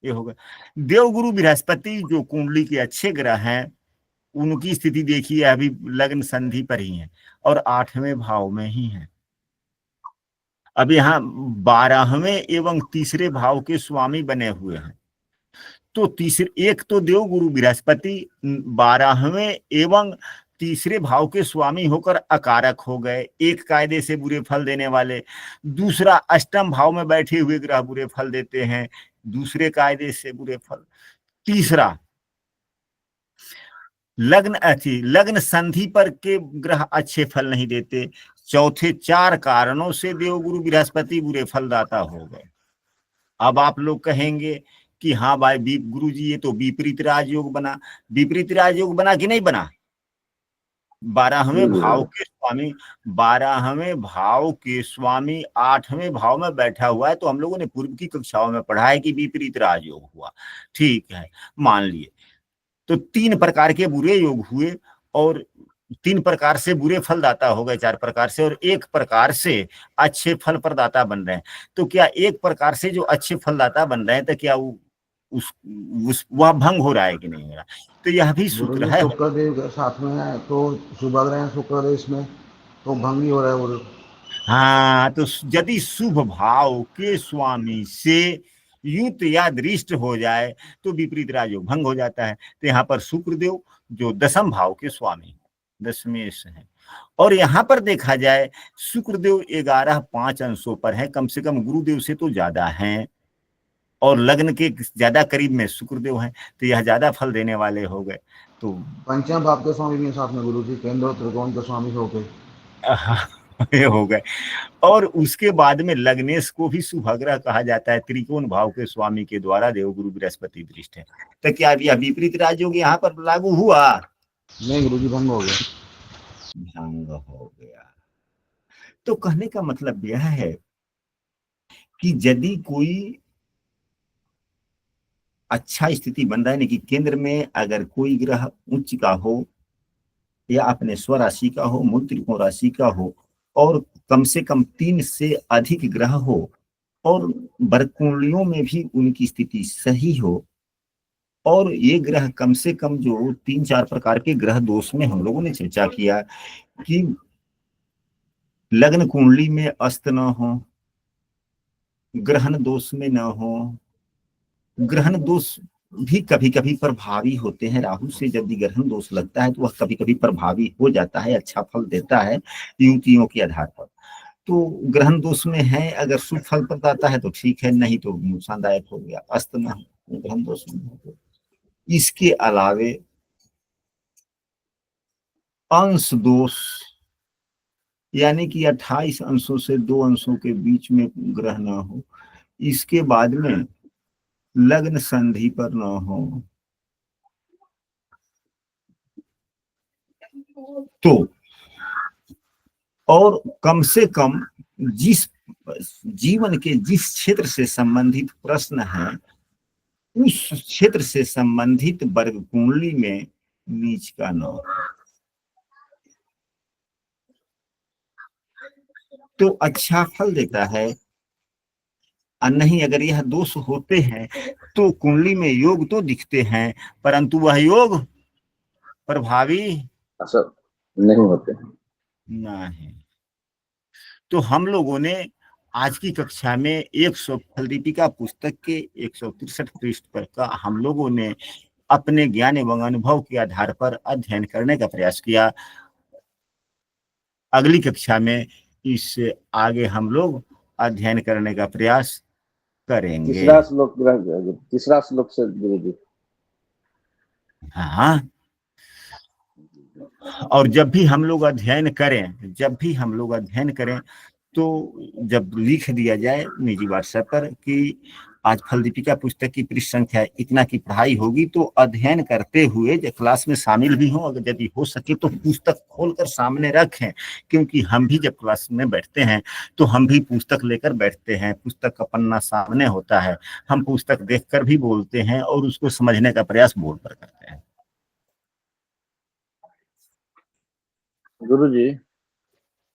ये होगा। देवगुरु बृहस्पति जो कुंडली के अच्छे ग्रह हैं उनकी स्थिति देखिए अभी लग्न संधि पर ही है और 8वें भाव में ही है। अब यहाँ 12वें एवं तीसरे भाव के स्वामी बने हुए हैं, तो तीसरे एक तो देवगुरु बृहस्पति 12वें एवं तीसरे भाव के स्वामी होकर अकारक हो गए, एक कायदे से बुरे फल देने वाले। दूसरा अष्टम भाव में बैठे हुए ग्रह बुरे फल देते हैं, दूसरे कायदे से बुरे फल। तीसरा लग्न संधि पर के ग्रह अच्छे फल नहीं देते। चौथे 4 कारणों से देवगुरु बृहस्पति बुरे फलदाता हो गए। अब आप लोग कहेंगे कि हाँ भाई गुरुजी ये तो विपरीत राजयोग बना, विपरीत राजयोग बना कि नहीं बना? 12वें भाव के स्वामी 12वें भाव के स्वामी 8वें भाव में बैठा हुआ है, तो हम लोगों ने पूर्व की कक्षाओं में पढ़ा है कि विपरीत राजयोग हुआ, ठीक है, मान लिए। तो 3 प्रकार के बुरे योग हुए और 3 प्रकार से बुरे फलदाता हो गए, 4 प्रकार से, और 1 प्रकार से अच्छे फल प्रदाता बन रहे हैं। तो क्या 1 प्रकार से जो अच्छे फलदाता बन रहे हैं तो क्या वह भंग हो रहा है कि नहीं हो रहा? तो यह भी सूत्र है। शुक्रदेव साथ में है तो शुभ ग्रह शुक्रदेव इसमें तो भंग ही हो रहा है वो। हाँ, तो यदि शुभ भाव के स्वामी से युत या दृष्ट हो जाए तो विपरीत राजयोग भंग हो जाता है। तो यहाँ पर शुक्रदेव जो दसम भाव के स्वामी दशमेश है, और यहाँ पर देखा जाए शुक्रदेव 11-5 अंशों पर है, कम से कम गुरुदेव से तो ज्यादा हैं, और लग्न के ज्यादा करीब में शुक्रदेव हैं, तो यह ज्यादा फल देने वाले हो गए। तो पंचम भाव के स्वामी भी साथ में गुरुजी, केंद्र और त्रिकोण के स्वामी हो गए, ये हो गए। और उसके बाद में लग्नेश को भी शुभग्रह कहा जाता है, त्रिकोण भाव के स्वामी के द्वारा देवगुरु बृहस्पति दृष्ट है। तो क्या यह विपरीत राजयोग यहाँ पर लागू हुआ? नहीं गुरुजी, भंग हो गया, भंग हो गया। तो कहने का मतलब यह है कि यदि कोई अच्छा स्थिति बन रहा है, कि केंद्र में अगर कोई ग्रह उच्च का हो या अपने स्वराशि का हो, मूल त्रिकोण राशि का हो, और कम से कम 3 से अधिक ग्रह हो, और वर्ग कुंडलियों में भी उनकी स्थिति सही हो, और ये ग्रह कम से कम जो 3-4 प्रकार के ग्रह दोष में हम लोगों ने चर्चा किया कि लग्न कुंडली में अस्त न हो, ग्रहण दोष में न हो। ग्रहण दोष भी कभी कभी प्रभावी होते हैं, राहु से जब भी ग्रहण दोष लगता है तो वह कभी कभी प्रभावी हो जाता है, अच्छा फल देता है युतियों के आधार पर। तो ग्रहण दोष में है, अगर शुभ फल प्रदाता है तो ठीक है, नहीं तो नुकसानदायक हो गया। अस्त में ग्रहण दोष में है तो। इसके अलावे अंश दोष यानी कि 28 अंशों से 2 अंशों के बीच में ग्रह ना हो, इसके बाद में लग्न संधि पर ना हो, तो और कम से कम जिस जीवन के जिस क्षेत्र से संबंधित प्रश्न है उस क्षेत्र से संबंधित वर्ग कुंडली में नीच का न हो, तो अच्छा फल देता है। और नहीं, अगर यह दोष होते हैं तो कुंडली में योग तो दिखते हैं, परंतु वह योग प्रभावी असर नहीं होते हैं। नहीं। तो हम लोगों ने आज की कक्षा में 100 फल दीपिका पुस्तक के 163 पृष्ठ पर का हम लोगों ने अपने ज्ञान एवं अनुभव के आधार पर अध्ययन करने का प्रयास किया। अगली कक्षा में इससे आगे हम लोग अध्ययन करने का प्रयास करेंगे। तीसरा श्लोक से गुरुजी। हाँ, और जब भी हम लोग अध्ययन करें तो जब लिख दिया जाए निजी व्हाट्सएप पर कि आज फल दीपिका पुस्तक की पृष्ठ संख्या इतना की पढ़ाई होगी, तो अध्ययन करते हुए जब क्लास में शामिल भी हो, अगर यदि हो सके तो पुस्तक खोलकर सामने रखें, क्योंकि हम भी जब क्लास में बैठते हैं तो हम भी पुस्तक लेकर बैठते हैं, पुस्तक का पन्ना सामने होता है, हम पुस्तक देखकर भी बोलते हैं और उसको समझने का प्रयास बोर्ड पर करते हैं। गुरुजी